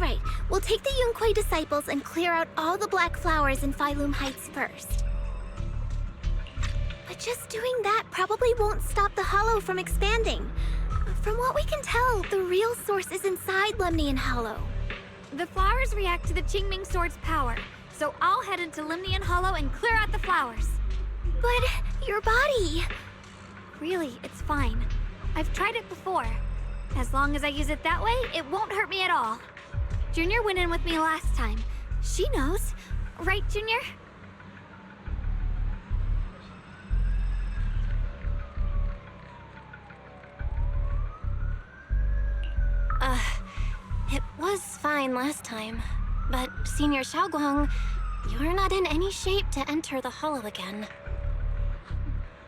Alright, we'll take the Yunquei disciples and clear out all the black flowers in Phylum Heights first. But just doing that probably won't stop the Hollow from expanding. From what we can tell, the real source is inside Lemnian Hollow. The flowers react to the Qingming Sword's power, so I'll head into Lemnian Hollow and clear out the flowers. But your body... Really, it's fine. I've tried it before. As long as I use it that way, it won't hurt me at all. Junior went in with me last time. She knows. Right, Junior? It was fine last time. But, Senior Xiaoguang, you're not in any shape to enter the Hollow again.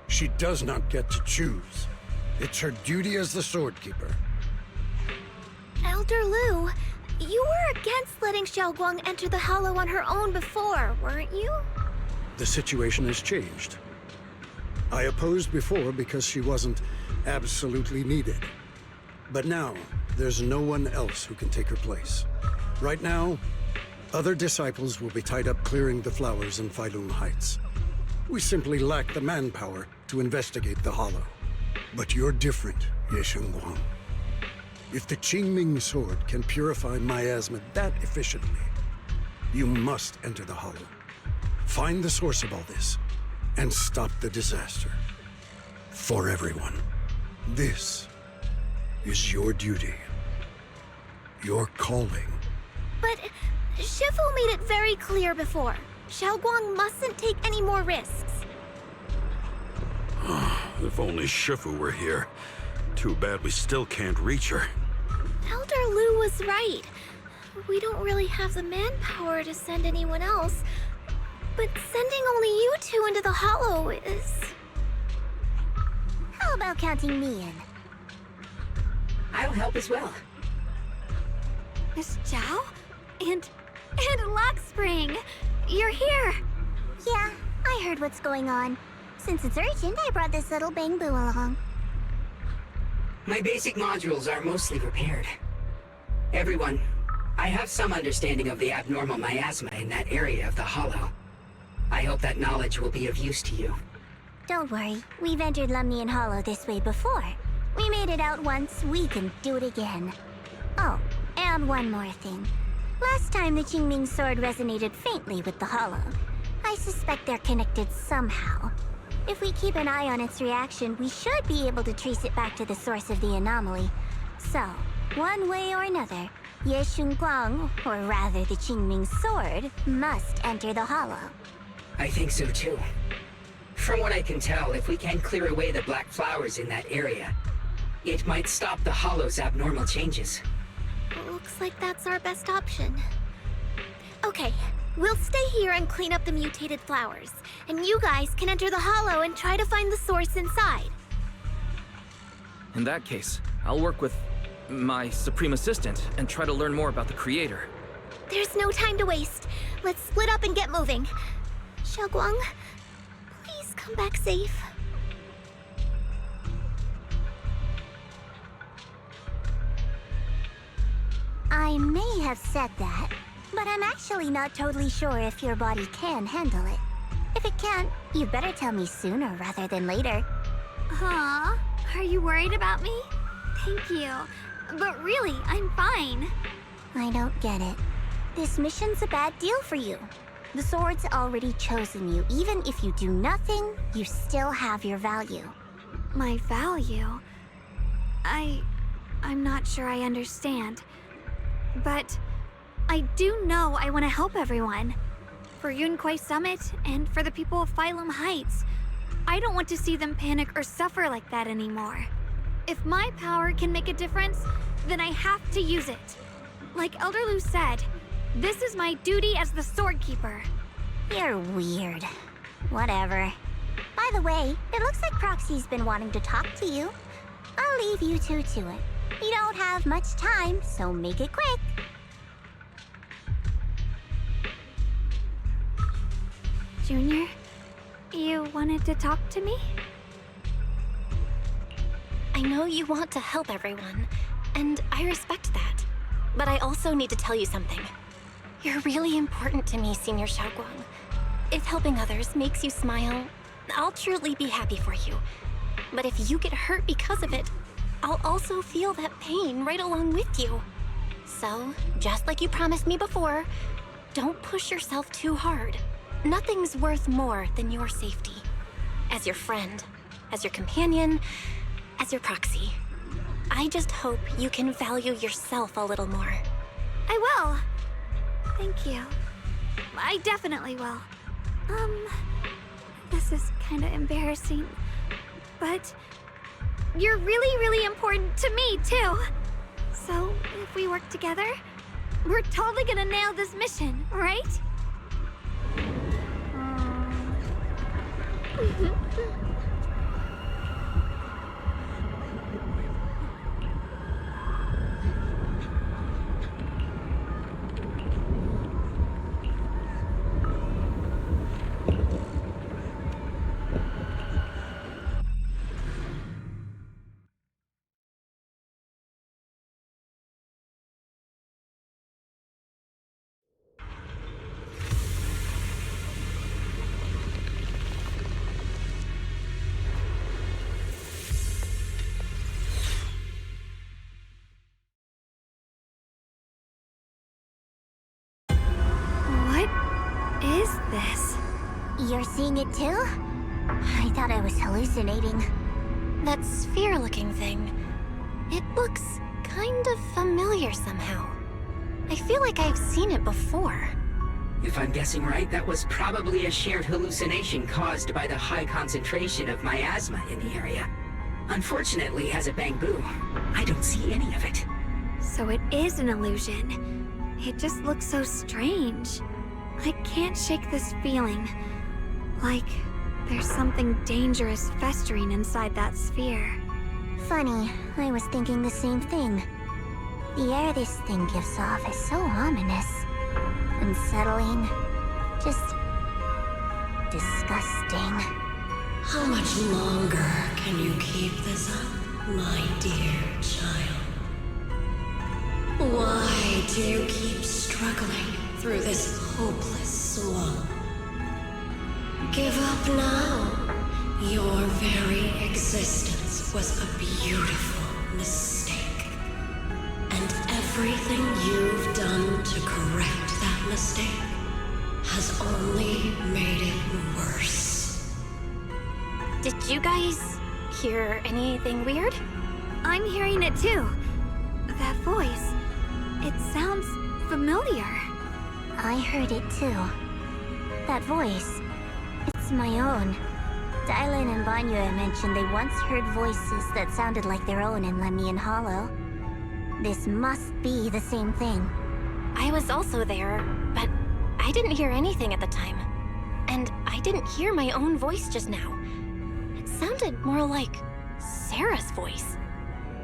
She does not get to choose. It's her duty as the Sword Keeper. Elder Lu, you were against letting Xiaoguang enter the Hollow on her own before, weren't you? The situation has changed. I opposed before because she wasn't absolutely needed. But now, there's no one else who can take her place. Right now, other disciples will be tied up clearing the flowers in Phylum Heights. We simply lack the manpower to investigate the Hollow. But you're different, Ye Shengguang. If the Qingming Sword can purify miasma that efficiently, you must enter the Hollow. Find the source of all this, and stop the disaster. For everyone. This is your duty. Your calling. But Shifu made it very clear before. Xiaoguang mustn't take any more risks. If only Shifu were here. Too bad we still can't reach her. Elder Lu was right. We don't really have the manpower to send anyone else. But sending only you two into the Hollow is... How about counting me in? I'll help as well. Miss Zhao? And Lockspring! You're here! Yeah, I heard what's going on. Since it's urgent, I brought this little bang-boo along. My basic modules are mostly repaired. Everyone, I have some understanding of the abnormal miasma in that area of the Hollow. I hope that knowledge will be of use to you. Don't worry, we've entered Lemnian Hollow this way before. We made it out once, we can do it again. Oh, and one more thing. Last time the Qingming Sword resonated faintly with the Hollow. I suspect they're connected somehow. If we keep an eye on its reaction, we should be able to trace it back to the source of the anomaly. So, one way or another, Ye Shengguang, or rather the Qingming Sword, must enter the Hollow. I think so too. From what I can tell, if we can clear away the black flowers in that area, it might stop the Hollow's abnormal changes. Looks like that's our best option. Okay, we'll stay here and clean up the mutated flowers. And you guys can enter the Hollow and try to find the source inside. In that case, I'll work with my Supreme Assistant and try to learn more about the Creator. There's no time to waste. Let's split up and get moving. Xiaoguang, please come back safe. I may have said that, but I'm actually not totally sure if your body can handle it. If it can't, you better tell me sooner rather than later. Huh? Are you worried about me? Thank you. But really, I'm fine. I don't get it. This mission's a bad deal for you. The sword's already chosen you. Even if you do nothing, you still have your value. My value? I'm not sure I understand. But I do know I want to help everyone. For Yunquei Summit, and for the people of Phylum Heights. I don't want to see them panic or suffer like that anymore. If my power can make a difference, then I have to use it. Like Elder Lu said, this is my duty as the Sword Keeper. You're weird. Whatever. By the way, it looks like Proxy's been wanting to talk to you. I'll leave you two to it. You don't have much time, so make it quick. Junior, you wanted to talk to me? I know you want to help everyone, and I respect that. But I also need to tell you something. You're really important to me, Senior Xiaoguang. If helping others makes you smile, I'll truly be happy for you. But if you get hurt because of it, I'll also feel that pain right along with you. So, just like you promised me before, don't push yourself too hard. Nothing's worth more than your safety. As your friend, as your companion, as your proxy. I just hope you can value yourself a little more. I will. Thank you. I definitely will. This is kind of embarrassing, but you're really, really important to me, too. So, if we work together, we're totally gonna nail this mission, right? What is this? You're seeing it too? I thought I was hallucinating. That sphere-looking thing. It looks kind of familiar somehow. I feel like I've seen it before. If I'm guessing right, that was probably a shared hallucination caused by the high concentration of miasma in the area. Unfortunately, as a Bangbu, I don't see any of it. So it is an illusion. It just looks so strange. I can't shake this feeling. Like there's something dangerous festering inside that sphere. Funny, I was thinking the same thing. The air this thing gives off is so ominous. Unsettling. Just disgusting. How much longer can you keep this up, my dear child? Why do you keep struggling through this hopeless swamp? Give up now. Your very existence was a beautiful mistake. And everything you've done to correct that mistake has only made it worse. Did you guys hear anything weird? I'm hearing it too. That voice. It sounds familiar. I heard it too. That voice. It's my own. Dylan and Banyue mentioned they once heard voices that sounded like their own in Lemnian Hollow. This must be the same thing. I was also there, but I didn't hear anything at the time. And I didn't hear my own voice just now. It sounded more like Sarah's voice.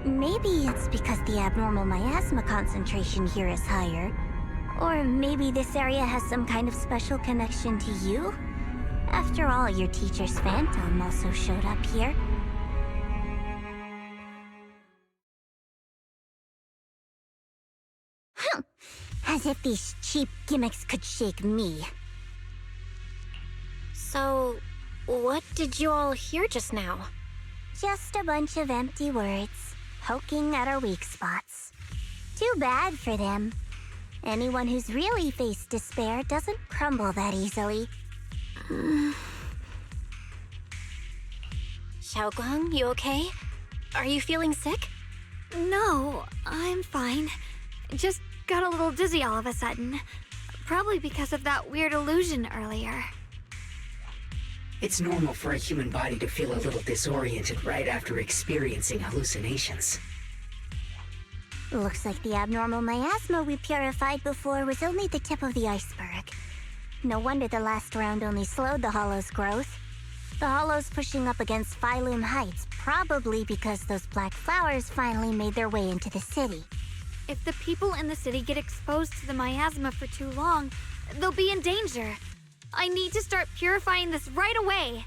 Maybe it's because the abnormal miasma concentration here is higher. Or maybe this area has some kind of special connection to you? After all, your teacher's phantom also showed up here. As if these cheap gimmicks could shake me. So, what did you all hear just now? Just a bunch of empty words, poking at our weak spots. Too bad for them. Anyone who's really faced despair doesn't crumble that easily. Xiaoguang, you okay? Are you feeling sick? No, I'm fine. Just got a little dizzy all of a sudden. Probably because of that weird illusion earlier. It's normal for a human body to feel a little disoriented right after experiencing hallucinations. Looks like the abnormal miasma we purified before was only the tip of the iceberg. No wonder the last round only slowed the Hollow's growth. The Hollow's pushing up against Phylum Heights, probably because those black flowers finally made their way into the city. If the people in the city get exposed to the miasma for too long, they'll be in danger. I need to start purifying this right away.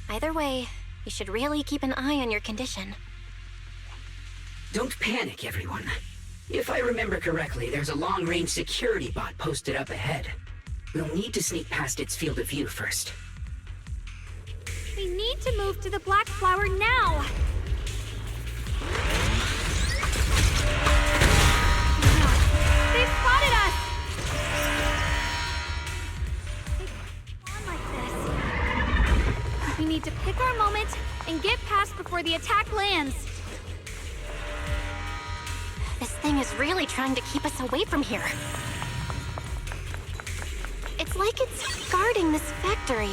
Either way, you should really keep an eye on your condition. Don't panic, everyone. If I remember correctly, there's a long-range security bot posted up ahead. We'll need to sneak past its field of view first. We need to move to the Black Flower now! They've spotted us! They go on like this. We need to pick our moment and get past before the attack lands. This thing is really trying to keep us away from here. It's like it's guarding this factory.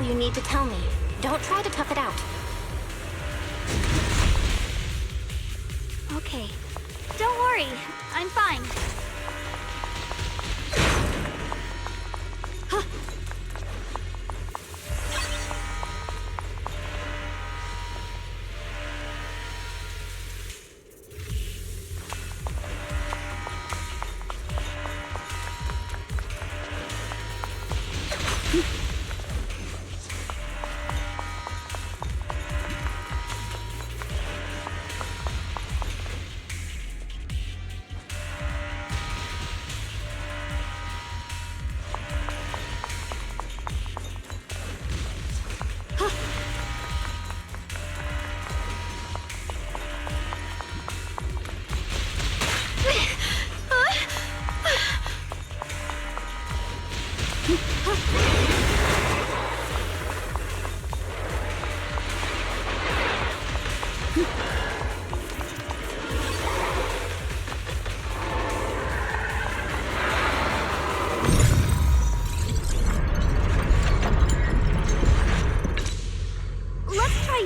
You need to tell me. Don't try to tough it out. Okay. Don't worry. I'm fine.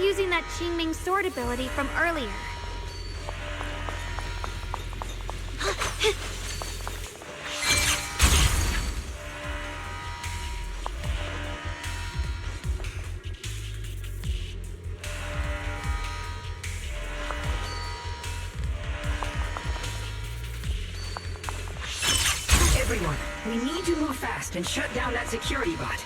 Using that Qingming sword ability from earlier. Everyone, we need to move fast and shut down that security bot.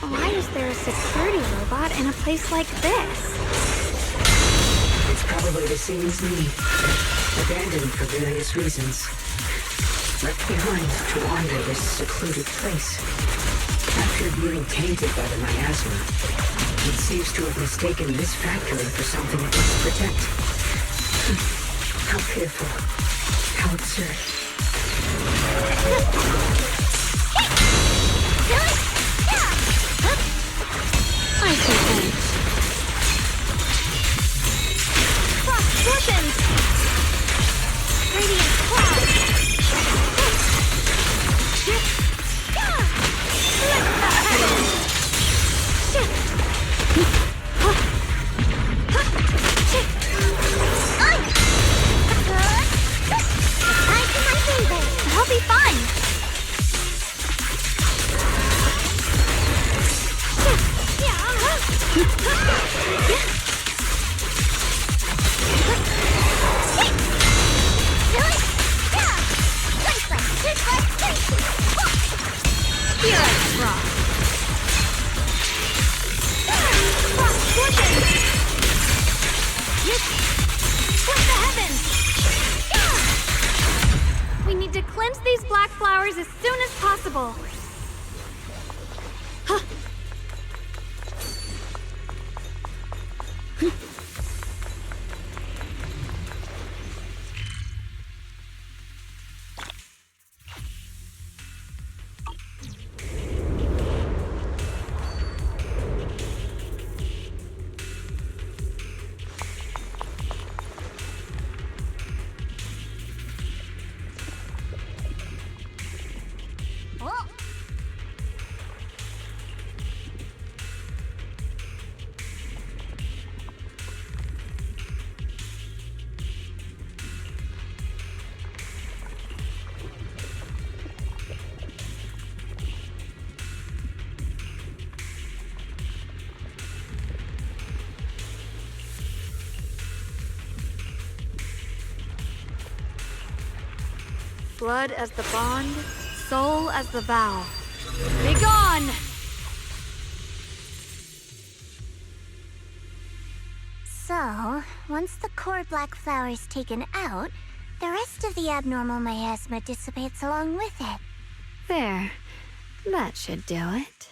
Why is there a security robot in a place like this? It's probably the same as me. Abandoned for various reasons. Left behind to wander this secluded place. After being tainted by the miasma, it seems to have mistaken this factory for something it must protect. How pitiful. How absurd. I see things. Frost portions! Radiant cloud! Lift the heavens! I'll be fine! cleanse these black flowers as soon as possible. Huh. Blood as the bond, soul as the vow. Be gone! So, once the core black flower is taken out, the rest of the abnormal miasma dissipates along with it. There. That should do it.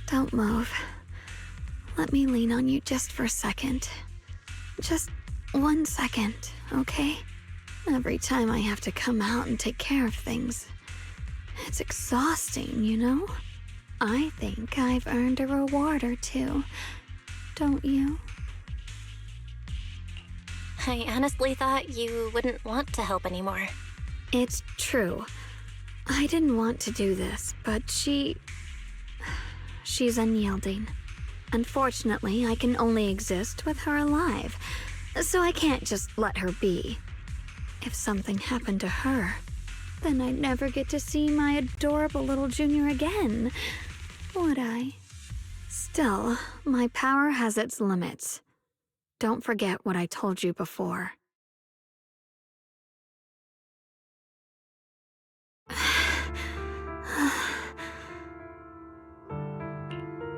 Don't move. Let me lean on you just for a second. Just 1 second, okay? Every time I have to come out and take care of things, it's exhausting, you know? I think I've earned a reward or two. Don't you? I honestly thought you wouldn't want to help anymore. It's true. I didn't want to do this, but she's unyielding. Unfortunately, I can only exist with her alive, so I can't just let her be. If something happened to her, then I'd never get to see my adorable little Junior again, would I? Still, my power has its limits. Don't forget what I told you before.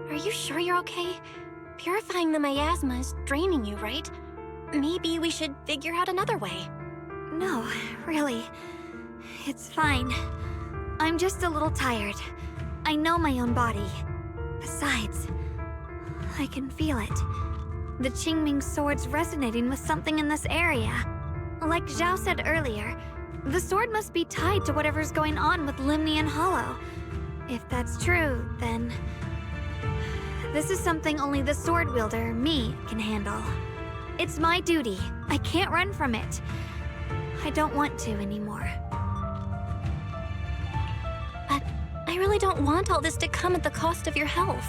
Are you sure you're okay? Purifying the miasma is draining you, right? Maybe we should figure out another way. No, really. It's fine. I'm just a little tired. I know my own body. Besides, I can feel it. The Qingming sword's resonating with something in this area. Like Zhao said earlier, the sword must be tied to whatever's going on with Limnian Hollow. If that's true, then this is something only the sword wielder, me, can handle. It's my duty. I can't run from it. I don't want to anymore. But I really don't want all this to come at the cost of your health.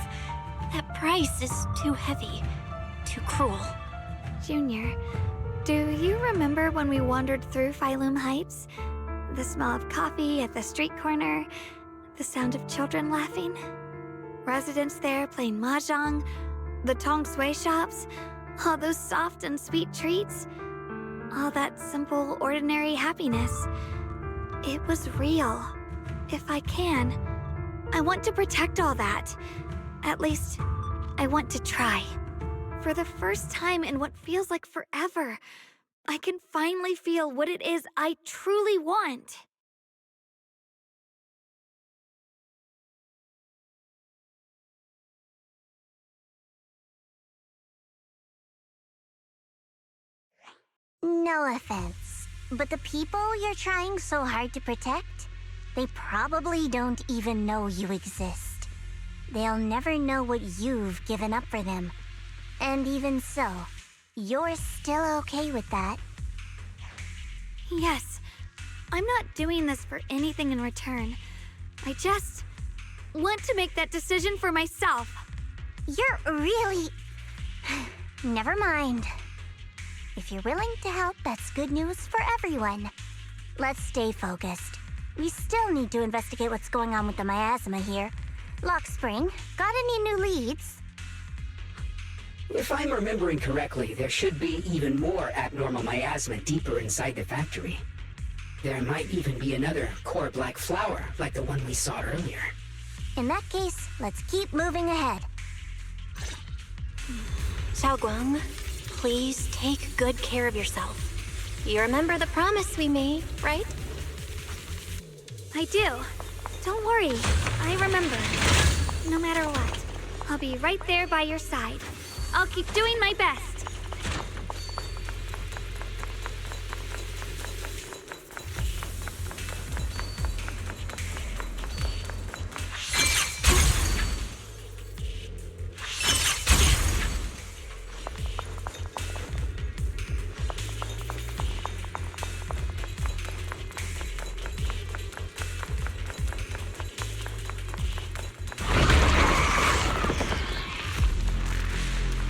That price is too heavy, too cruel. Junior, do you remember when we wandered through Phylum Heights? The smell of coffee at the street corner, the sound of children laughing? Residents there playing mahjong, the tong sui shops, all those soft and sweet treats, all that simple, ordinary happiness. It was real. If I can, I want to protect all that. At least, I want to try. For the first time in what feels like forever, I can finally feel what it is I truly want. No offense, but the people you're trying so hard to protect, they probably don't even know you exist. They'll never know what you've given up for them. And even so, you're still okay with that. Yes, I'm not doing this for anything in return. I just want to make that decision for myself. You're really... Never mind. If you're willing to help, that's good news for everyone. Let's stay focused. We still need to investigate what's going on with the miasma here. Lock Spring, got any new leads? If I'm remembering correctly, there should be even more abnormal miasma deeper inside the factory. There might even be another core black flower, like the one we saw earlier. In that case, let's keep moving ahead. Xiaoguang, please take good care of yourself. You remember the promise we made, right? I do. Don't worry, I remember. No matter what, I'll be right there by your side. I'll keep doing my best.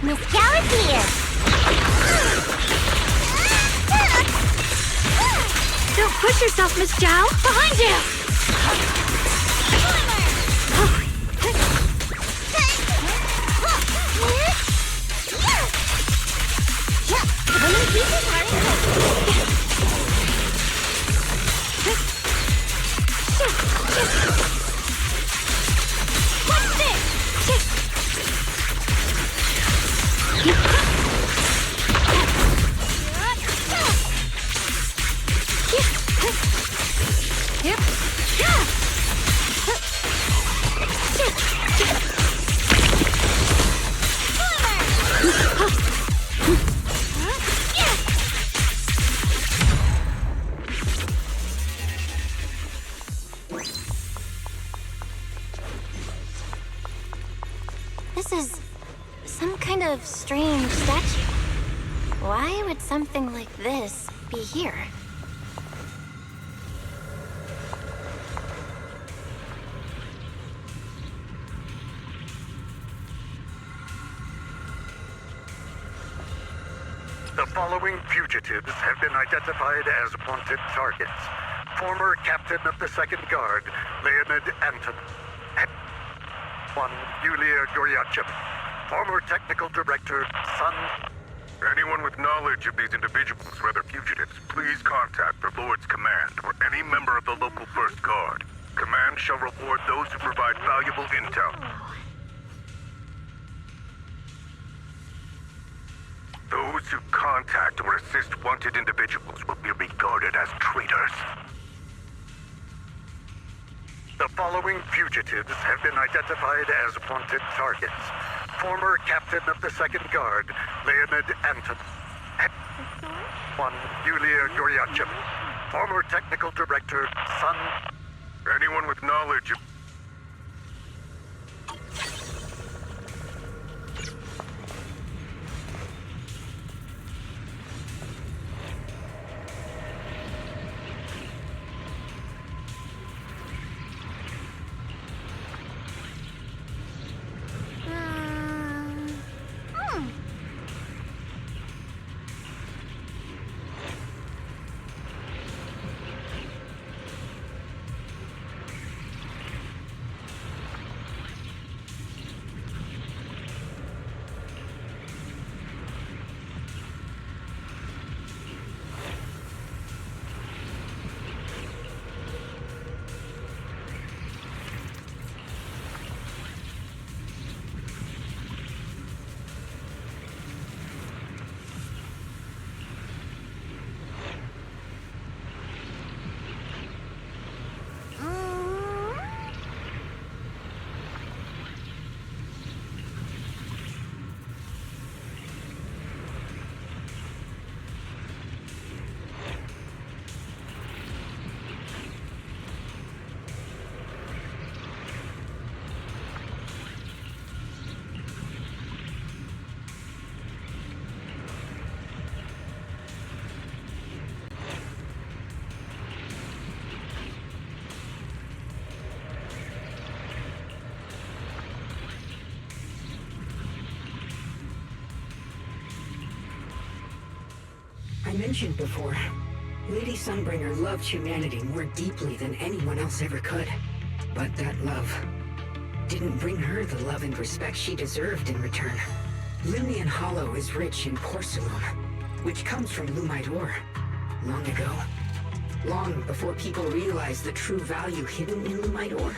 Miss Gal is here! Don't push yourself, Miss Zhao! Behind you! What's this? This is some kind of strange statue. Why would something like this be here? The following fugitives have been identified as wanted targets. Former Captain of the 2nd Guard, Leonid Anton. One, Yulia Goryacheva. Former Technical Director, Sun. Anyone with knowledge of these individuals or other fugitives, please contact the Lord's Command or any member of the local First Guard. Command shall reward those who provide valuable intel. Those who contact or assist wanted individuals will be regarded as traitors. The following fugitives have been identified as wanted targets. Former Captain of the 2nd Guard, Leonid Anton. One, Yulia Goryacheva. Former Technical Director, Sun. Anyone with knowledge of... I mentioned before, Lady Sunbringer loved humanity more deeply than anyone else ever could. But that love didn't bring her the love and respect she deserved in return. Lumnian Hollow is rich in porcelain, which comes from Lumite ore. Long ago, long before people realized the true value hidden in Lumite ore,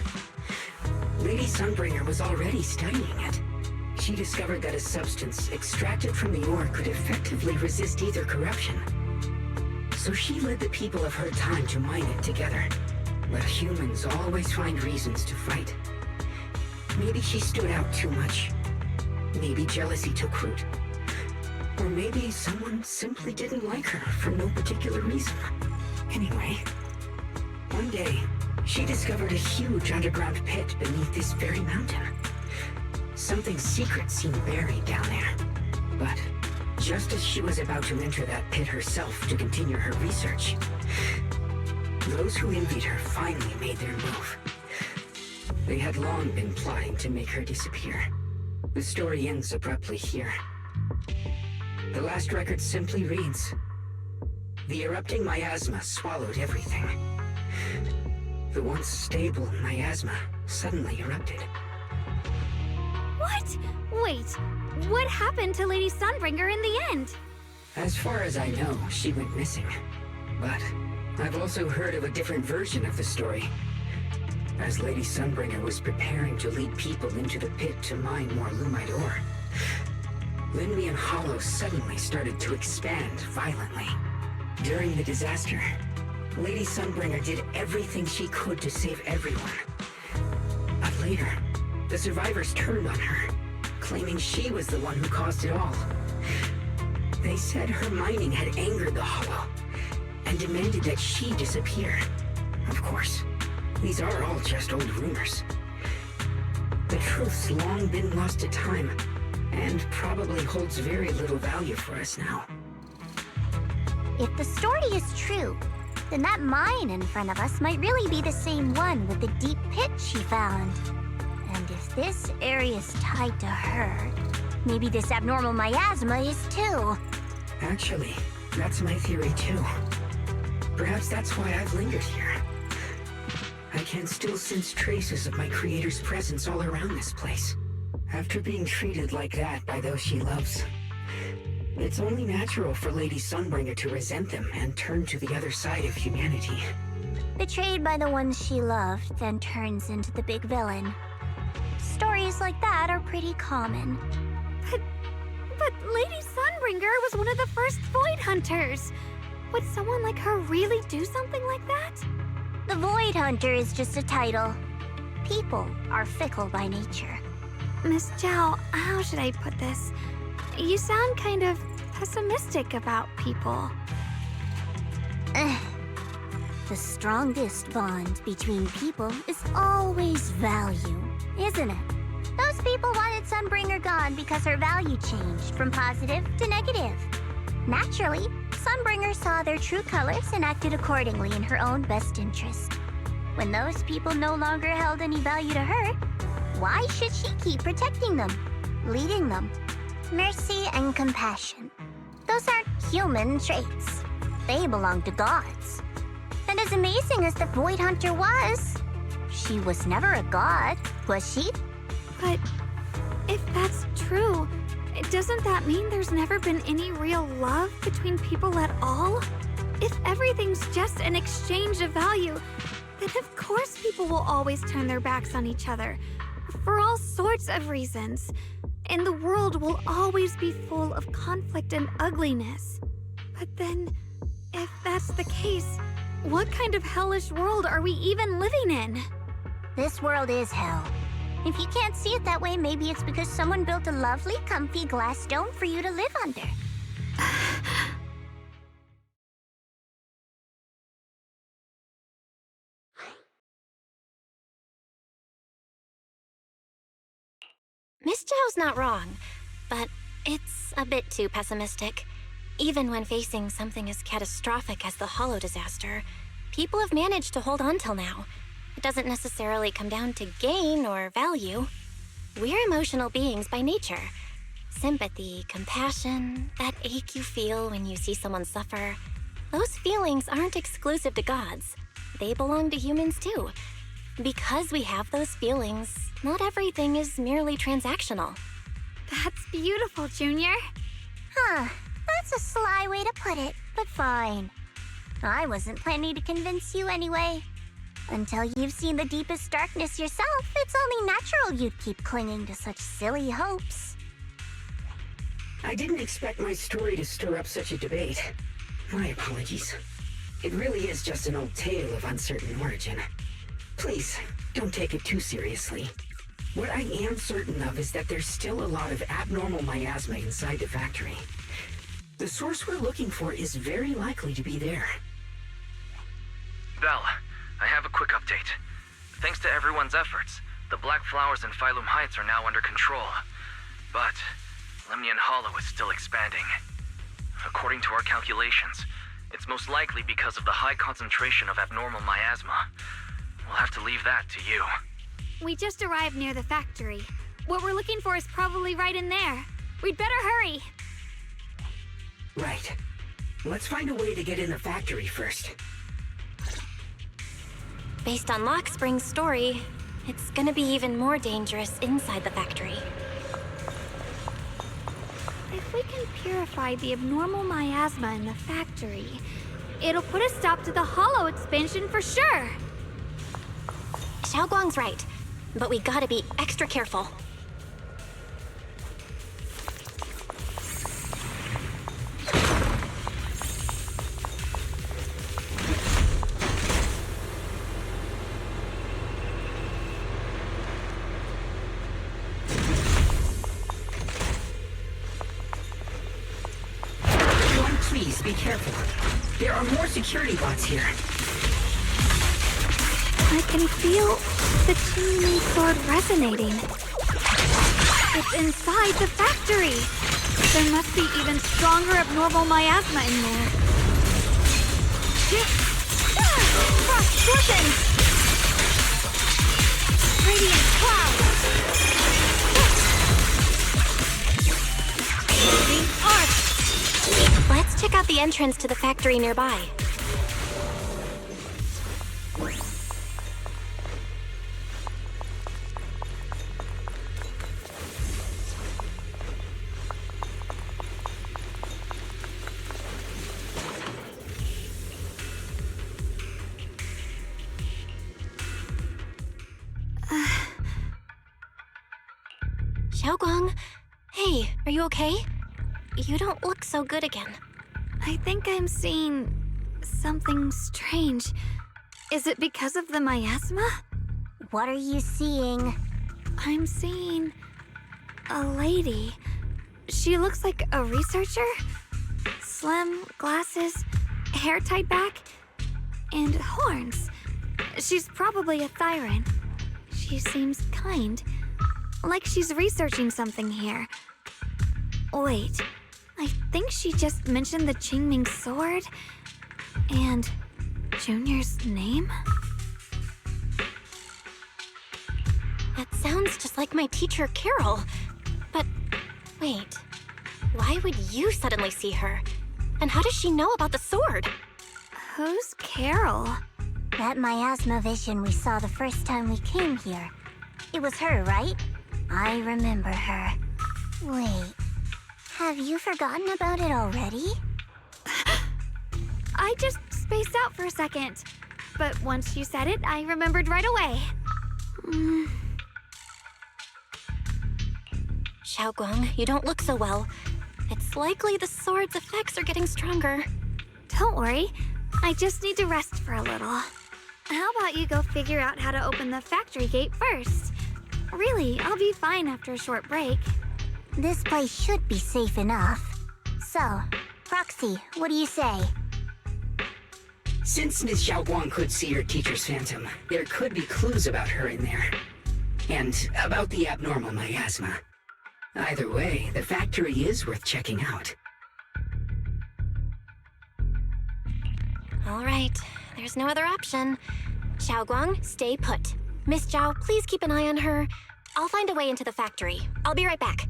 Lady Sunbringer was already studying it. she discovered that a substance extracted from the ore could effectively resist ether corruption. So she led the people of her time to mine it together. But humans always find reasons to fight. Maybe she stood out too much. Maybe jealousy took root. Or maybe someone simply didn't like her for no particular reason. Anyway, one day, she discovered a huge underground pit beneath this very mountain. Something secret seemed buried down there. But just as she was about to enter that pit herself to continue her research, those who envied her finally made their move. They had long been plotting to make her disappear. The story ends abruptly here. The last record simply reads, "The erupting miasma swallowed everything." The once stable miasma suddenly erupted. What? Wait, what happened to Lady Sunbringer in the end? As far as I know, she went missing. But I've also heard of a different version of the story. As Lady Sunbringer was preparing to lead people into the pit to mine more Lumite ore, Limnian Hollow suddenly started to expand violently. During the disaster, Lady Sunbringer did everything she could to save everyone. But later, the survivors turned on her, claiming she was the one who caused it all. They said her mining had angered the Hollow, and demanded that she disappear. Of course, these are all just old rumors. The truth's long been lost to time, and probably holds very little value for us now. If the story is true, then that mine in front of us might really be the same one with the deep pit she found. And if this area is tied to her, maybe this abnormal miasma is too. Actually, that's my theory too. Perhaps that's why I've lingered here. I can still sense traces of my creator's presence all around this place. After being treated like that by those she loves, it's only natural for Lady Sunbringer to resent them and turn to the other side of humanity. Betrayed by the ones she loved, then turns into the big villain. Stories like that are pretty common. But Lady Sunbringer was one of the first Void Hunters. Would someone like her really do something like that? The Void Hunter is just a title. People are fickle by nature. Miss Zhao, how should I put this? You sound kind of pessimistic about people. The strongest bond between people is always value, isn't it? Those people wanted Sunbringer gone because her value changed from positive to negative. Naturally, Sunbringer saw their true colors and acted accordingly in her own best interest. When those people no longer held any value to her, why should she keep protecting them, leading them? Mercy and compassion. Those aren't human traits. They belong to gods. And as amazing as the Void Hunter was, she was never a god, was she? But if that's true, doesn't that mean there's never been any real love between people at all? If everything's just an exchange of value, then of course people will always turn their backs on each other, for all sorts of reasons. And the world will always be full of conflict and ugliness. But then, if that's the case, what kind of hellish world are we even living in? This world is hell. If you can't see it that way, maybe it's because someone built a lovely, comfy glass dome for you to live under. Miss Zhao's not wrong, but it's a bit too pessimistic. Even when facing something as catastrophic as the Hollow disaster, people have managed to hold on till now. It doesn't necessarily come down to gain or value. We're emotional beings by nature. Sympathy, compassion, that ache you feel when you see someone suffer, those feelings aren't exclusive to gods. They belong to humans too. Because we have those feelings, not everything is merely transactional. That's beautiful, Junior. Huh, that's a sly way to put it, but fine. I wasn't planning to convince you anyway. Until you've seen the deepest darkness yourself, it's only natural you'd keep clinging to such silly hopes. I didn't expect my story to stir up such a debate. My apologies. It really is just an old tale of uncertain origin. Please, don't take it too seriously. What I am certain of is that there's still a lot of abnormal miasma inside the factory. The source we're looking for is very likely to be there. Val, I have a quick update. Thanks to everyone's efforts, the Black Flowers in Phylum Heights are now under control. But Lemnian Hollow is still expanding. According to our calculations, it's most likely because of the high concentration of abnormal miasma. We'll have to leave that to you. We just arrived near the factory. What we're looking for is probably right in there. We'd better hurry. Right. Let's find a way to get in the factory first. Based on Lockspring's story, it's gonna be even more dangerous inside the factory. If we can purify the abnormal miasma in the factory, it'll put a stop to the Hollow expansion for sure. Xiaoguang's right, but we gotta be extra careful. Everyone, please be careful. There are more security bots here. I can feel the Qingming sword resonating. It's inside the factory. There must be even stronger abnormal miasma in there. Frost torsion! Radiant cloud! Moving arc! Let's check out the entrance to the factory nearby. Xiaoguang, hey, are you okay? You don't look so good again. I think I'm seeing something strange. Is it because of the miasma? What are you seeing? I'm seeing a lady. She looks like a researcher. Slim, glasses, hair tied back, and horns. She's probably a Thyran. She seems kind, like she's researching something here. Wait, I think she just mentioned the Qingming sword and Junior's name? That sounds just like my teacher, Carol. But wait, why would you suddenly see her? And how does she know about the sword? Who's Carol? That miasma vision we saw the first time we came here. It was her, right? I remember her. Wait, have you forgotten about it already? I just spaced out for a second. But once you said it, I remembered right away. Xiaoguang, you don't look so well. It's likely the sword's effects are getting stronger. Don't worry. I just need to rest for a little. How about you go figure out how to open the factory gate first? Really, I'll be fine after a short break. This place should be safe enough. So, Proxy, what do you say? Since Ms. Xiaoguang could see her teacher's phantom, there could be clues about her in there. And about the abnormal miasma. Either way, the factory is worth checking out. All right, there's no other option. Xiaoguang, stay put. Miss Zhao, please keep an eye on her. I'll find a way into the factory. I'll be right back.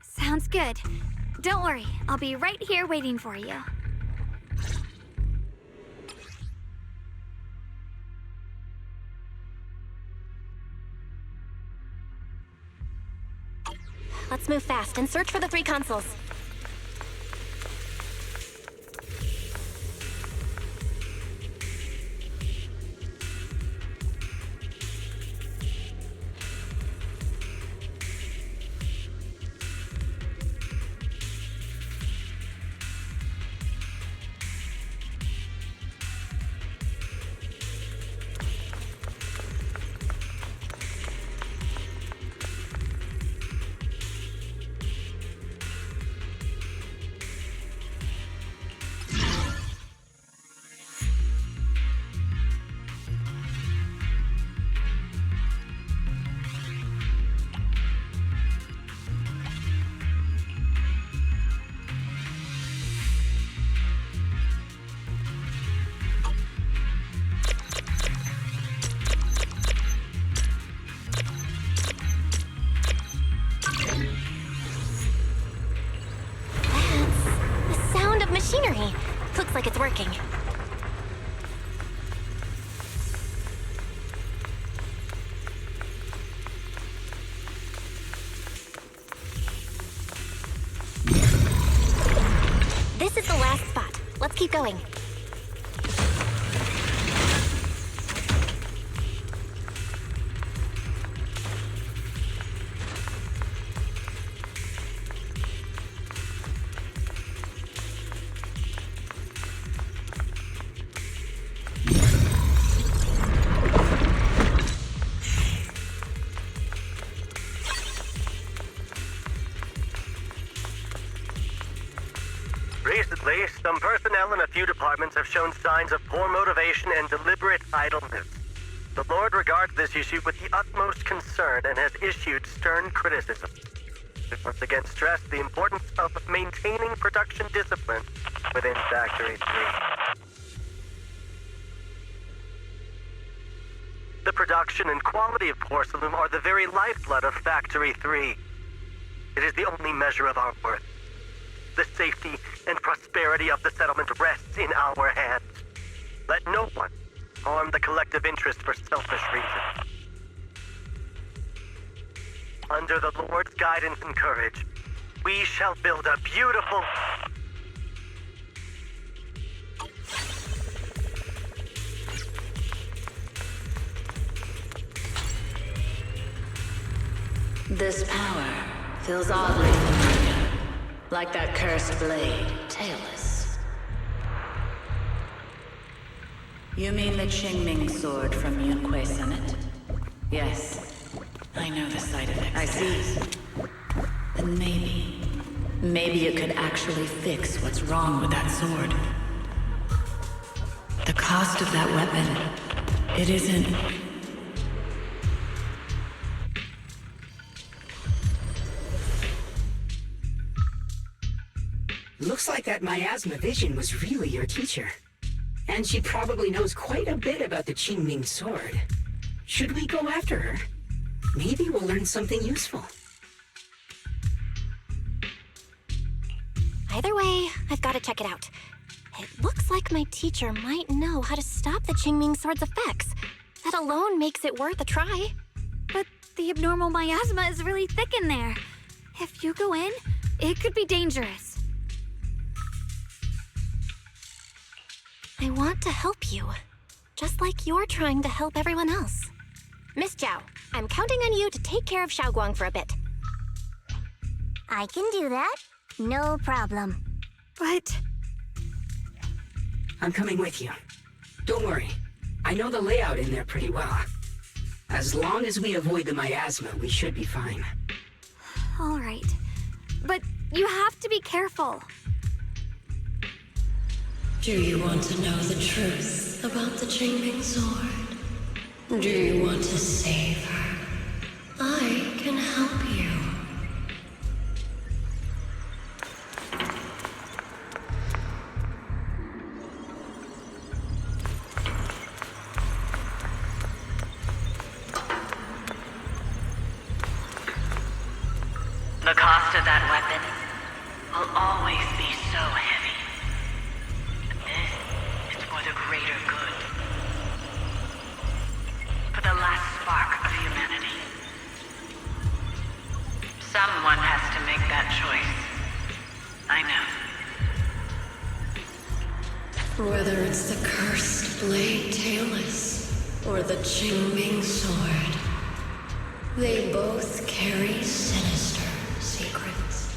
Sounds good. Don't worry, I'll be right here waiting for you. Let's move fast and search for the 3 consoles. working. This is the last spot. Let's keep going. Recently, some personnel in a few departments have shown signs of poor motivation and deliberate idleness. The Lord regards this issue with the utmost concern and has issued stern criticism. It once again stressed the importance of maintaining production discipline within Factory 3. The production and quality of porcelain are the very lifeblood of Factory 3. It is the only measure of our worth. The safety and prosperity of the settlement rests in our hands. Let no one harm the collective interest for selfish reasons. Under the Lord's guidance and courage, we shall build a beautiful... This power feels oddly familiar. Like that cursed blade, tailless. You mean the Qingming sword from Yunque Summit? Yes, I know the side effects. I see. Then maybe it could actually fix what's wrong with that sword. The cost of that weapon, it isn't... Looks like that miasma vision was really your teacher. And she probably knows quite a bit about the Qingming sword. Should we go after her? Maybe we'll learn something useful. Either way, I've got to check it out. It looks like my teacher might know how to stop the Qingming sword's effects. That alone makes it worth a try. But the abnormal miasma is really thick in there. If you go in, it could be dangerous. I want to help you, just like you're trying to help everyone else. Miss Zhao, I'm counting on you to take care of Xiaoguang for a bit. I can do that. No problem. But... I'm coming with you. Don't worry. I know the layout in there pretty well. As long as we avoid the miasma, we should be fine. All right. But you have to be careful. Do you want to know the truth about the Qingming sword? Do you want to save her? I can help you. The cost of that weapon will always be so heavy. This is for the greater good. For the last spark of humanity. Someone has to make that choice. I know. Whether it's the cursed blade tailless or the Qingming sword, they both carry sinister secrets.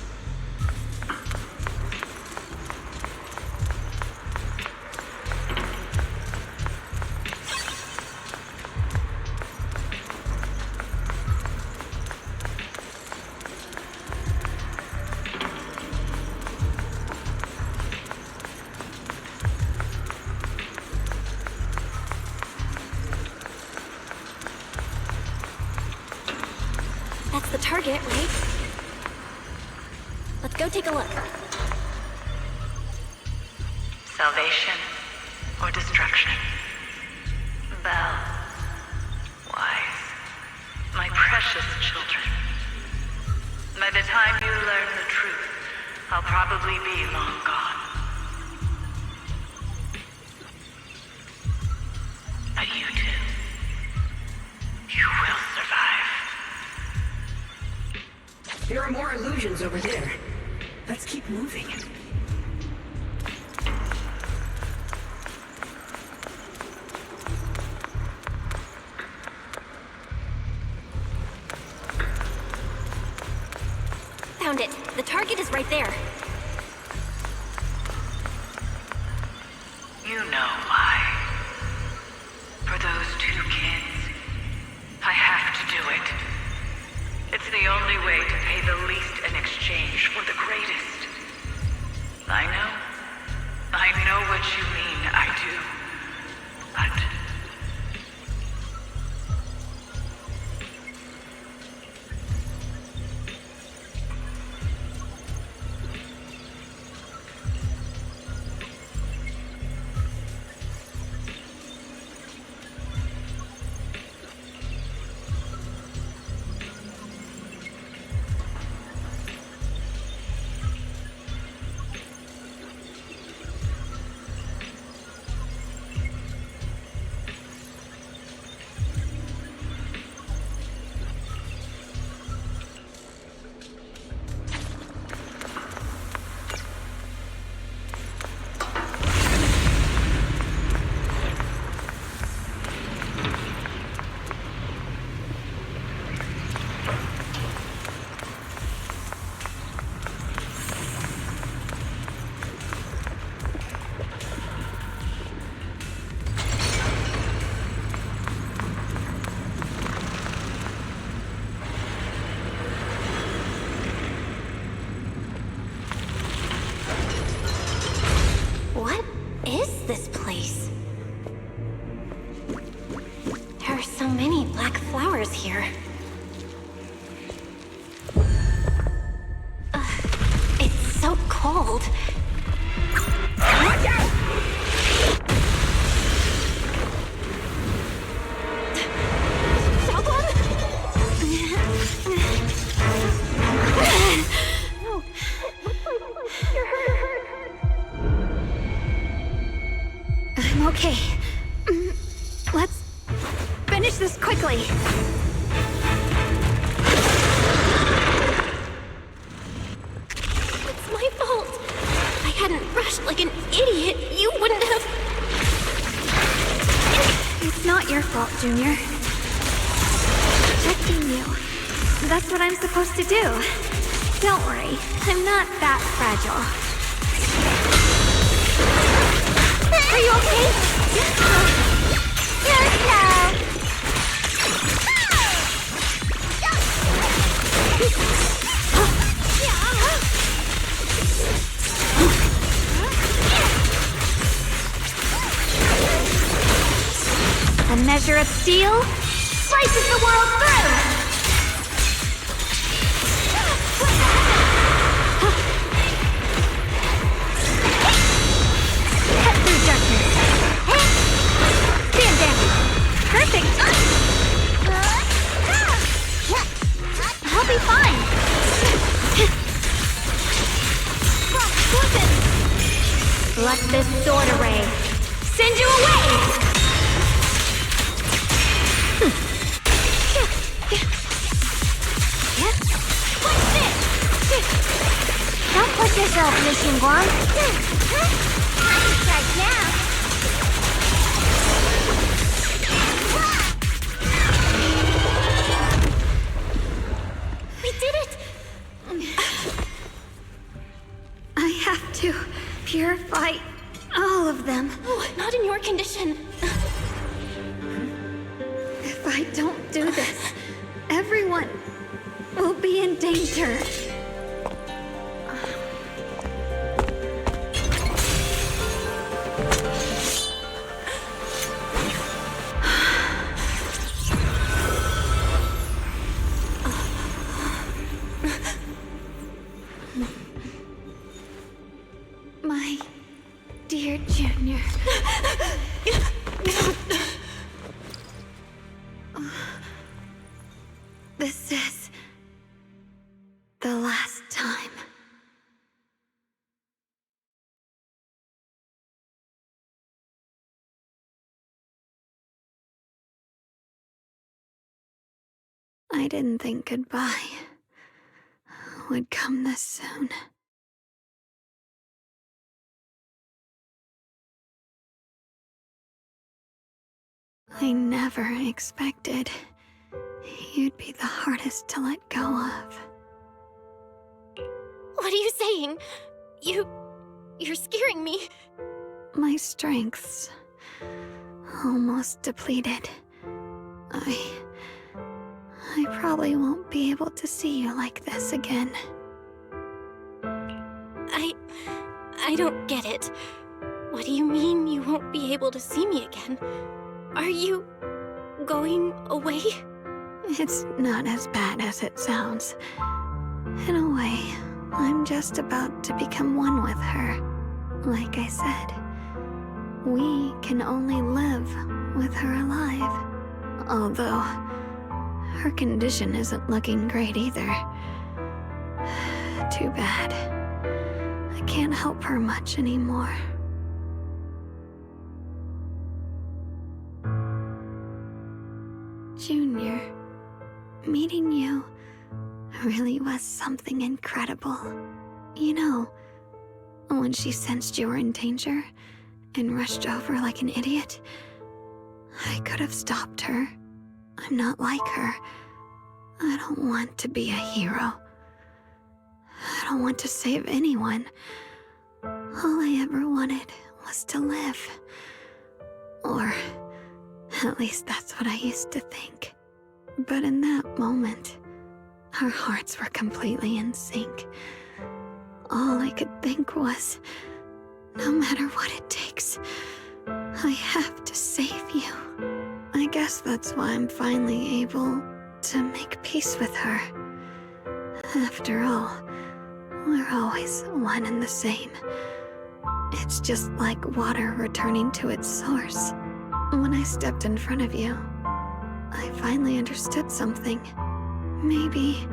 That's the target, right? Let's go take a look. Salvation or destruction? Belle, Wise, my precious children. By the time you learn the truth, I'll probably be long gone. There are more illusions over there. Let's keep moving. Found it. The target is right there. You know why. For those two kids, I have to do it. It's the only way to pay the least in exchange for the greatest. I know what you mean, I do. But What is this place? There are so many black flowers here. It's so cold. I'm okay. Let's finish this quickly. It's my fault. If I hadn't rushed like an idiot, you wouldn't have... It's not your fault, Junior. Protecting you. That's what I'm supposed to do. Don't worry, I'm not that fragile. Are you okay? You're slow. A measure of steel slices the world through! Cut through darkness. Stand down. Perfect. I'll be fine. Let this sword array send you away! Don't push yourself, Mission Guang. Right now. We did it! I have to purify all of them. Oh, not in your condition. If I don't do this, everyone will be in danger. My dear Junior. This is the last time. I didn't think goodbye would come this soon. I never expected you'd be the hardest to let go of. What are you saying? You're scaring me. My strength's almost depleted. I probably won't be able to see you like this again. I don't get it. What do you mean you won't be able to see me again? Are you going away? It's not as bad as it sounds. In a way, I'm just about to become one with her. Like I said, we can only live with her alive. Although, her condition isn't looking great either. Too bad. I can't help her much anymore. Junior, meeting you really was something incredible. You know, when she sensed you were in danger and rushed over like an idiot, I could have stopped her. I'm not like her. I don't want to be a hero. I don't want to save anyone. All I ever wanted was to live. Or at least that's what I used to think. But in that moment, our hearts were completely in sync. All I could think was, no matter what it takes, I have to save you. I guess that's why I'm finally able to make peace with her. After all, we're always one and the same. It's just like water returning to its source. When I stepped in front of you, I finally understood something. Maybe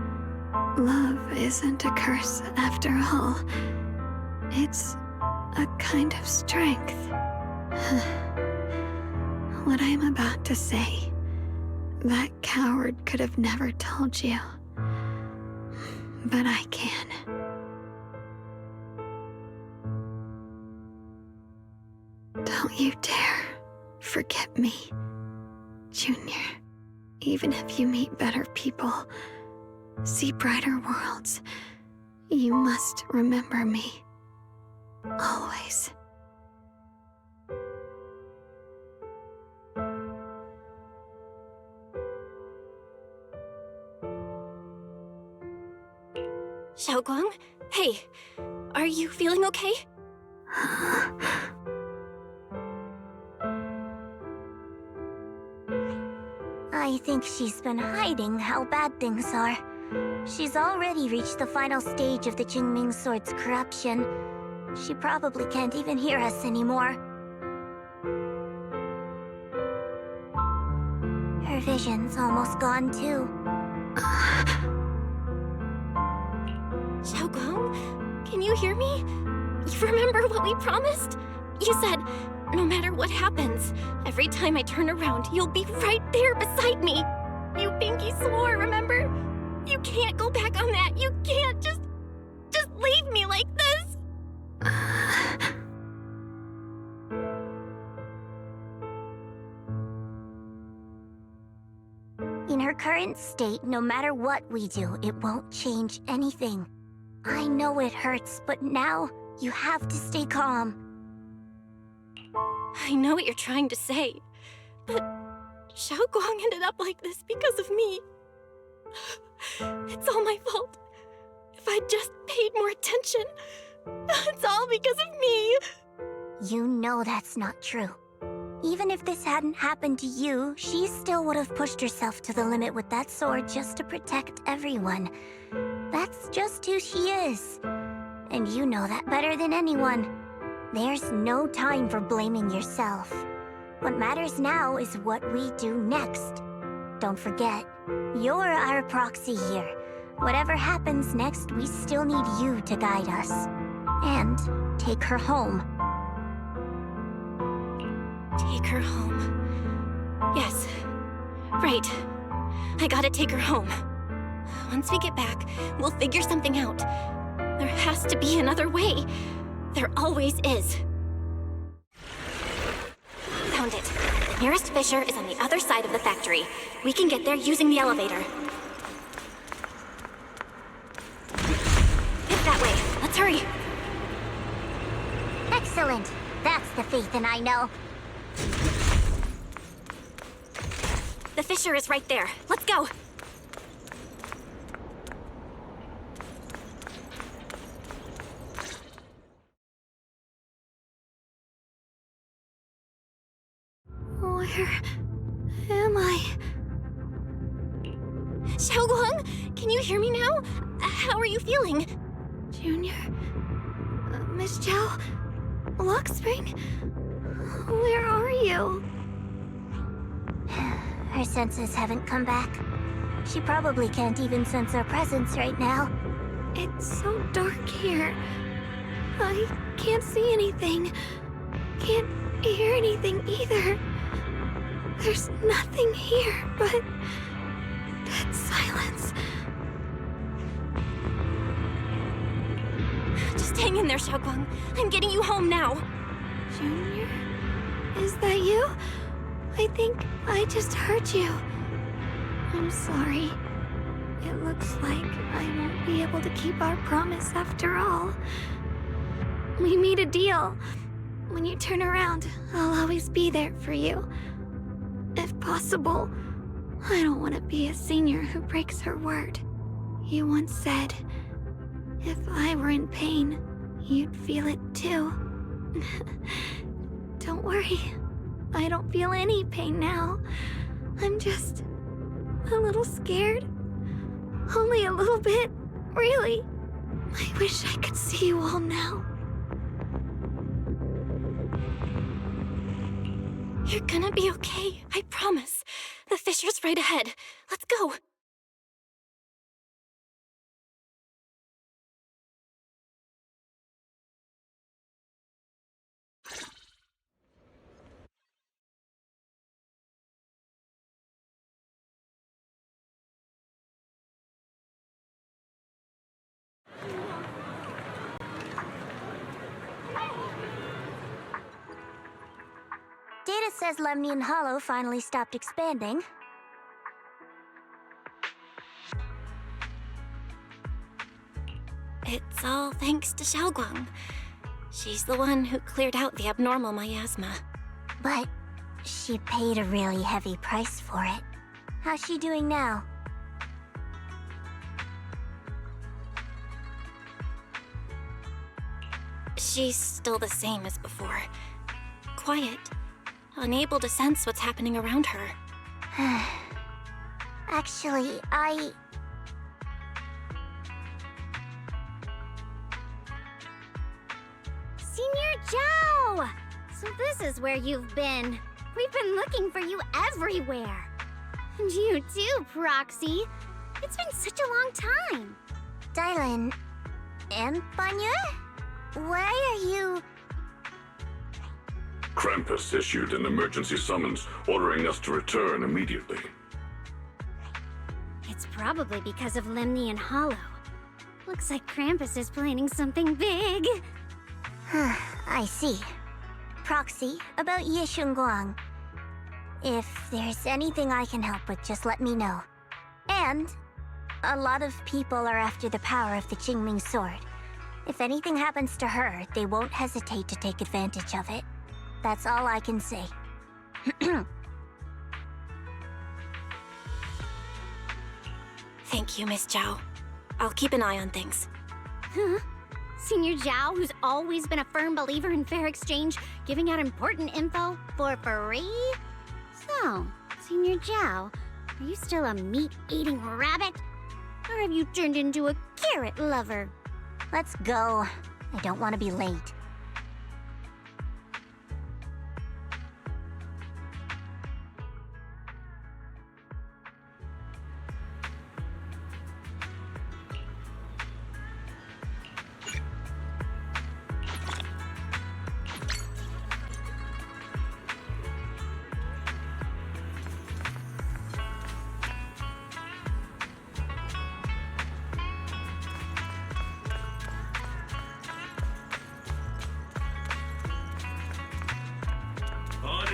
love isn't a curse after all. It's a kind of strength. What I'm about to say, that coward could have never told you. But I can. Don't you dare forget me, Junior. Even if you meet better people, see brighter worlds, you must remember me. Always. Xiaoguang? Hey, are you feeling okay? I think she's been hiding how bad things are. She's already reached the final stage of the Qingming Sword's corruption. She probably can't even hear us anymore. Her vision's almost gone too. Xiaoguang, can you hear me? You remember what we promised? You said, no matter what happens, every time I turn around, you'll be right there beside me. You pinky swore, remember? You can't go back on that. You can't just leave me like this. In her current state, no matter what we do, it won't change anything. I know it hurts, but now you have to stay calm. I know what you're trying to say, but Xiaoguang ended up like this because of me. It's all my fault. If I'd just paid more attention, it's all because of me. You know that's not true. Even if this hadn't happened to you, she still would have pushed herself to the limit with that sword just to protect everyone. That's just who she is. And you know that better than anyone. There's no time for blaming yourself. What matters now is what we do next. Don't forget, you're our proxy here. Whatever happens next, we still need you to guide us. And take her home. Take her home. Yes. Right. I gotta take her home. Once we get back, we'll figure something out. There has to be another way. There always is. Found it. The nearest fissure is on the other side of the factory. We can get there using the elevator. It's that way. Let's hurry. Excellent. That's the Phaethon I know. The fissure is right there. Let's go. Where am I? Xiaoguang, can you hear me now? How are you feeling? Junior? Miss Zhao? Luxspring? Where are you? Her senses haven't come back. She probably can't even sense our presence right now. It's so dark here. I can't see anything. Can't hear anything either. There's nothing here but dead silence. Just hang in there, Xiaoguang. I'm getting you home now. Junior? Is that you? I think I just heard you. I'm sorry. It looks like I won't be able to keep our promise after all. We made a deal. When you turn around, I'll always be there for you. If possible, I don't want to be a senior who breaks her word. You once said, if I were in pain, you'd feel it too. Don't worry. I don't feel any pain now. I'm just a little scared. Only a little bit, really. I wish I could see you all now. You're gonna be okay, I promise. The fissure's right ahead. Let's go. Data says Lemnian Hollow finally stopped expanding. It's all thanks to Xiaoguang. She's the one who cleared out the abnormal miasma. But she paid a really heavy price for it. How's she doing now? She's still the same as before. Quiet. Unable to sense what's happening around her. Actually, Senior Zhao! So this is where you've been. We've been looking for you everywhere. And you too, Proxy. It's been such a long time. Dylan and Banya? Why are you... Krampus issued an emergency summons ordering us to return immediately. It's probably because of Lemnian Hollow. Looks like Krampus is planning something big. I see. Proxy, about Yishunguang. If there's anything I can help with, just let me know. And a lot of people are after the power of the Qingming sword. If anything happens to her, they won't hesitate to take advantage of it. That's all I can say. Thank you, Miss Zhao. I'll keep an eye on things. Huh? Senior Zhao, who's always been a firm believer in fair exchange, giving out important info for free? So, Senior Zhao, are you still a meat-eating rabbit? Or have you turned into a carrot lover? Let's go. I don't want to be late.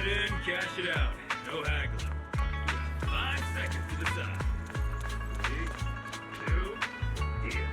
in, cash it out. No haggling. You have 5 seconds to decide. 3, 2, deal.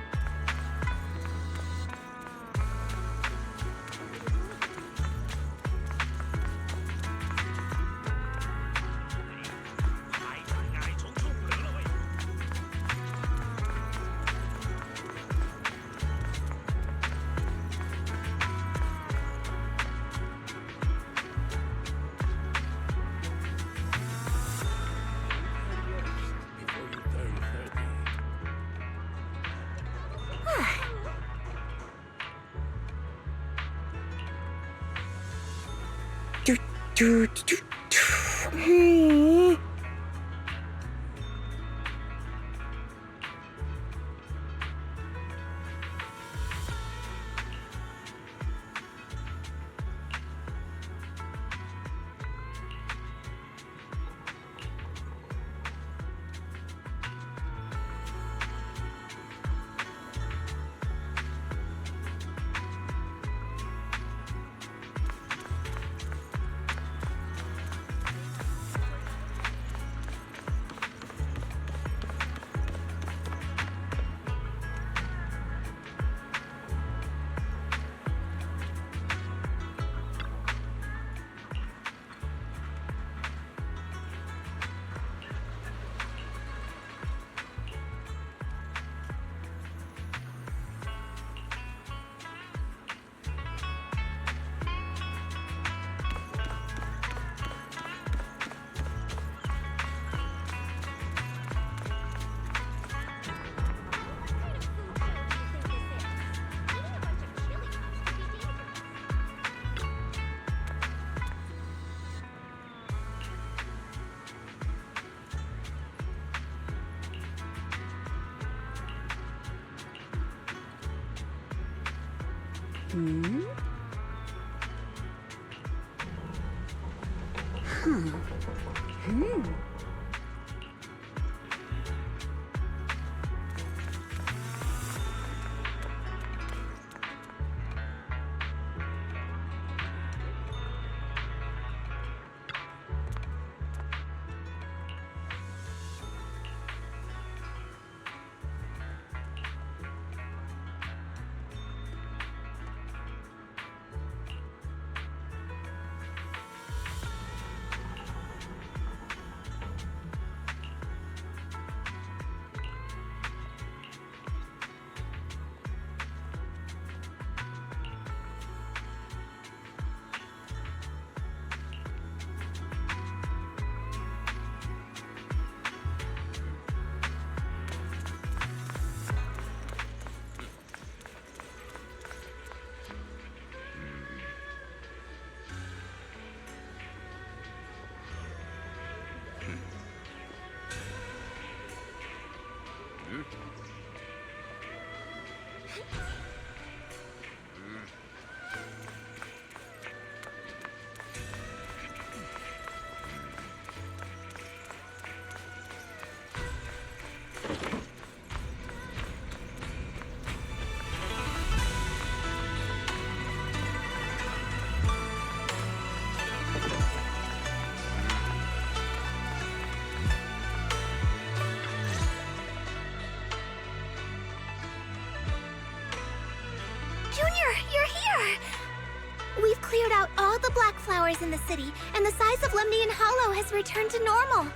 We've cleared out all the black flowers in the city, and the size of Lemnian Hollow has returned to normal.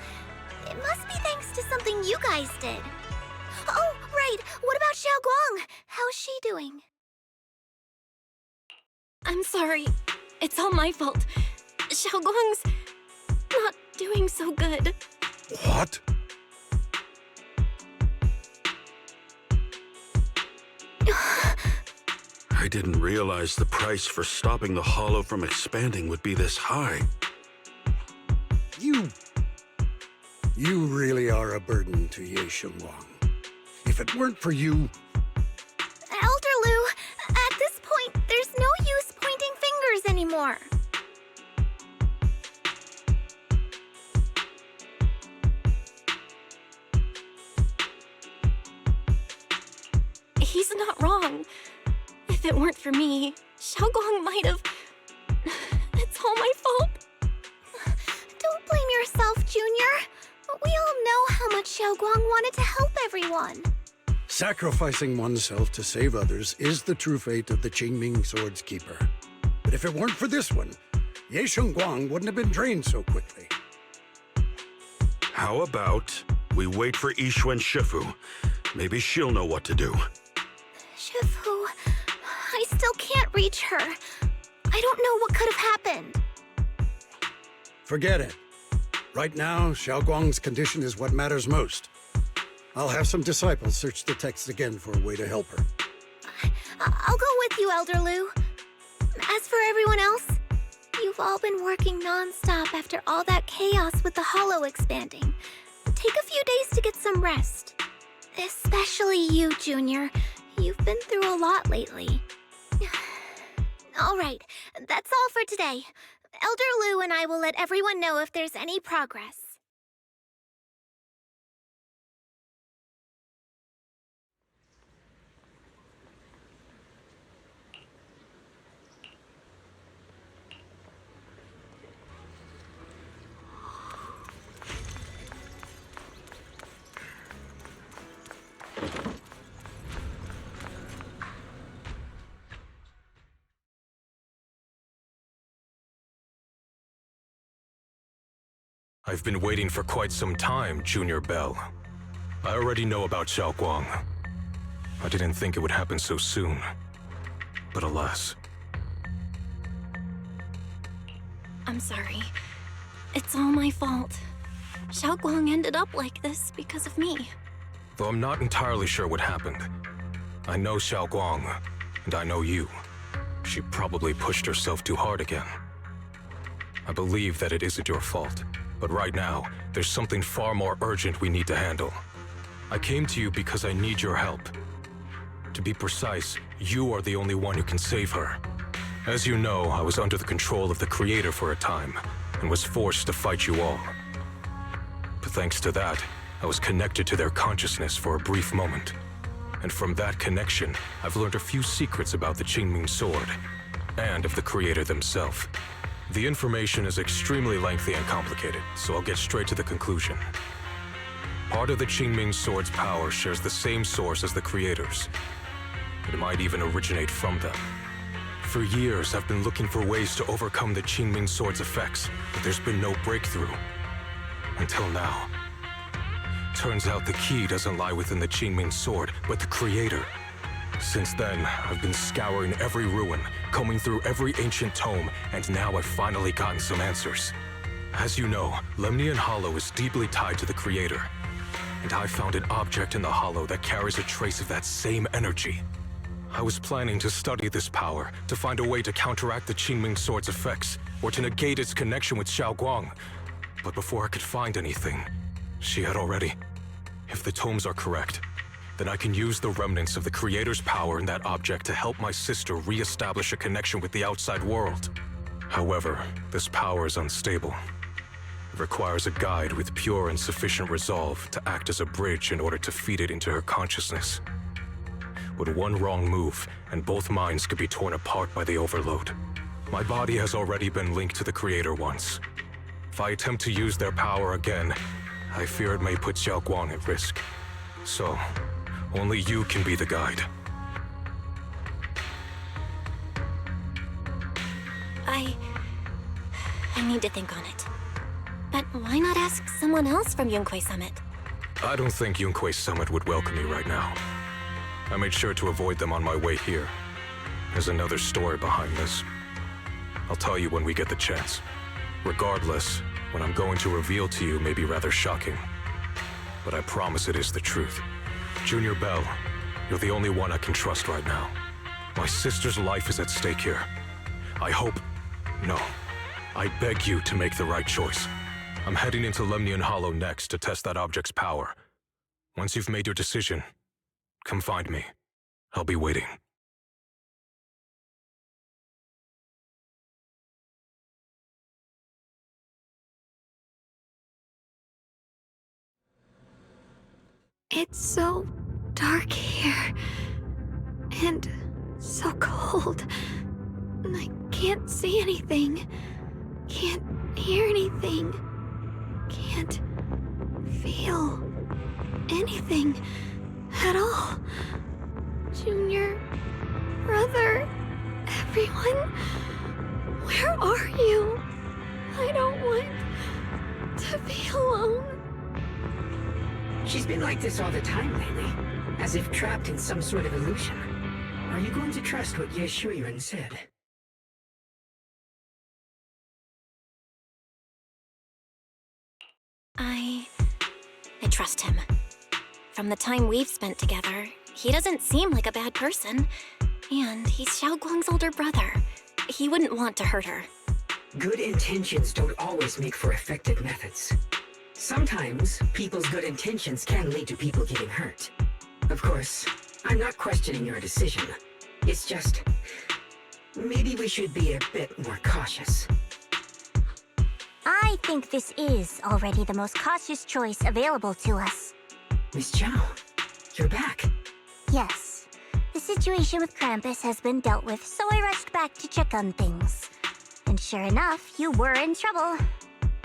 It must be thanks to something you guys did. Oh, right. What about Xiaoguang? How's she doing? I'm sorry. It's all my fault. Xiaoguang's not doing so good. What? I didn't realize the price for stopping the Hollow from expanding would be this high. You really are a burden to Ye Xiongguang. If it weren't for you... Elder Lu, at this point, there's no use pointing fingers anymore. He's not wrong. If it weren't for me, Xiaoguang might have... It's all my fault. yourself, Junior. We all know how much Xiaoguang wanted to help everyone. Sacrificing oneself to save others is the true fate of the Qingming Sword's Keeper. But if it weren't for this one, Ye Shengguang wouldn't have been drained so quickly. How about we wait for Yixuan Shifu? Maybe she'll know what to do. Shifu, I still can't reach her. I don't know what could have happened. Forget it. Right now, Xiaoguang's condition is what matters most. I'll have some disciples search the text again for a way to help her. I'll go with you, Elder Lu. As for everyone else, you've all been working non-stop after all that chaos with the Hollow expanding. Take a few days to get some rest. Especially you, Junior. You've been through a lot lately. All right, that's all for today. Elder Lu and I will let everyone know if there's any progress. I've been waiting for quite some time, Junior Bell. I already know about Xiaoguang. I didn't think it would happen so soon. But alas. I'm sorry. It's all my fault. Xiaoguang ended up like this because of me. Though I'm not entirely sure what happened. I know Xiaoguang, and I know you. She probably pushed herself too hard again. I believe that it isn't your fault. But right now, there's something far more urgent we need to handle. I came to you because I need your help. To be precise, you are the only one who can save her. As you know, I was under the control of the Creator for a time, and was forced to fight you all. But thanks to that, I was connected to their consciousness for a brief moment. And from that connection, I've learned a few secrets about the Qingming Sword, and of the Creator themselves. The information is extremely lengthy and complicated, so I'll get straight to the conclusion. Part of the Qingming Sword's power shares the same source as the Creator's. It might even originate from them. For years, I've been looking for ways to overcome the Qingming Sword's effects, but there's been no breakthrough. Until now. Turns out the key doesn't lie within the Qingming Sword, but the Creator. Since then, I've been scouring every ruin, combing through every ancient tome, and now I've finally gotten some answers. As you know, Lemnian Hollow is deeply tied to the Creator. And I found an object in the Hollow that carries a trace of that same energy. I was planning to study this power, to find a way to counteract the Qingming Sword's effects, or to negate its connection with Xiaoguang. But before I could find anything, she had already... If the tomes are correct, then I can use the remnants of the Creator's power in that object to help my sister re-establish a connection with the outside world. However, this power is unstable. It requires a guide with pure and sufficient resolve to act as a bridge in order to feed it into her consciousness. With one wrong move, and both minds could be torn apart by the overload. My body has already been linked to the Creator once. If I attempt to use their power again, I fear it may put Xiaoguang at risk. So, only you can be the guide. I need to think on it. But why not ask someone else from Yunquei Summit? I don't think Yunquei Summit would welcome me right now. I made sure to avoid them on my way here. There's another story behind this. I'll tell you when we get the chance. Regardless, what I'm going to reveal to you may be rather shocking. But I promise it is the truth. Junior Bell, you're the only one I can trust right now. My sister's life is at stake here. I hope... No. I beg you to make the right choice. I'm heading into Lemnian Hollow next to test that object's power. Once you've made your decision, come find me. I'll be waiting. It's so dark here. And so cold. I can't see anything. Can't hear anything. can't feel anything at all. Junior, brother, everyone, where are you? I don't want to be alone. She's been like this all the time lately, as if trapped in some sort of illusion. Are you going to trust what Ye Shuren said? I trust him. From the time we've spent together, he doesn't seem like a bad person. And he's Xiaoguang's older brother. He wouldn't want to hurt her. Good intentions don't always make for effective methods. Sometimes, people's good intentions can lead to people getting hurt. Of course, I'm not questioning your decision. It's just... maybe we should be a bit more cautious. I think this is already the most cautious choice available to us. Miss Zhao, you're back. Yes. The situation with Krampus has been dealt with, so I rushed back to check on things. And sure enough, you were in trouble.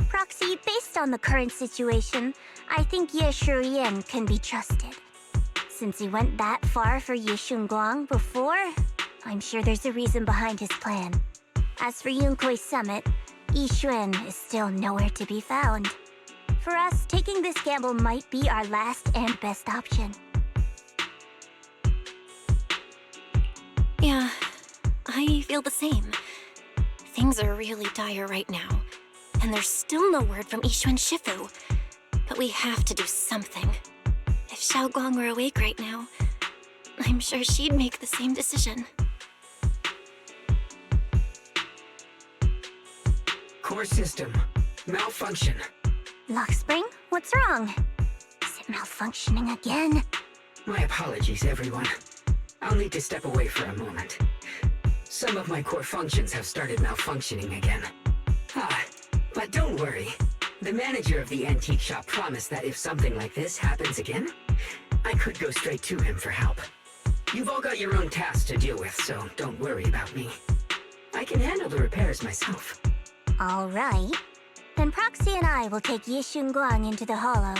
Proxy, based on the current situation, I think Ye Shuren can be trusted. Since he went that far for Ye Shunguang before, I'm sure there's a reason behind his plan. As for Yunkuei Summit, Yi Xuan is still nowhere to be found. For us, taking this gamble might be our last and best option. Yeah, I feel the same. Things are really dire right now, and there's still no word from Yixuan Shifu. But we have to do something. If Xiaoguang were awake right now, I'm sure she'd make the same decision. Core system. Malfunction. Lockspring, what's wrong? Is it malfunctioning again? My apologies, everyone. I'll need to step away for a moment. Some of my core functions have started malfunctioning again. But don't worry. The manager of the antique shop promised that if something like this happens again, I could go straight to him for help. You've all got your own tasks to deal with, so don't worry about me. I can handle the repairs myself. All right. Then Proxy and I will take Ye Shunguang into the Hollow.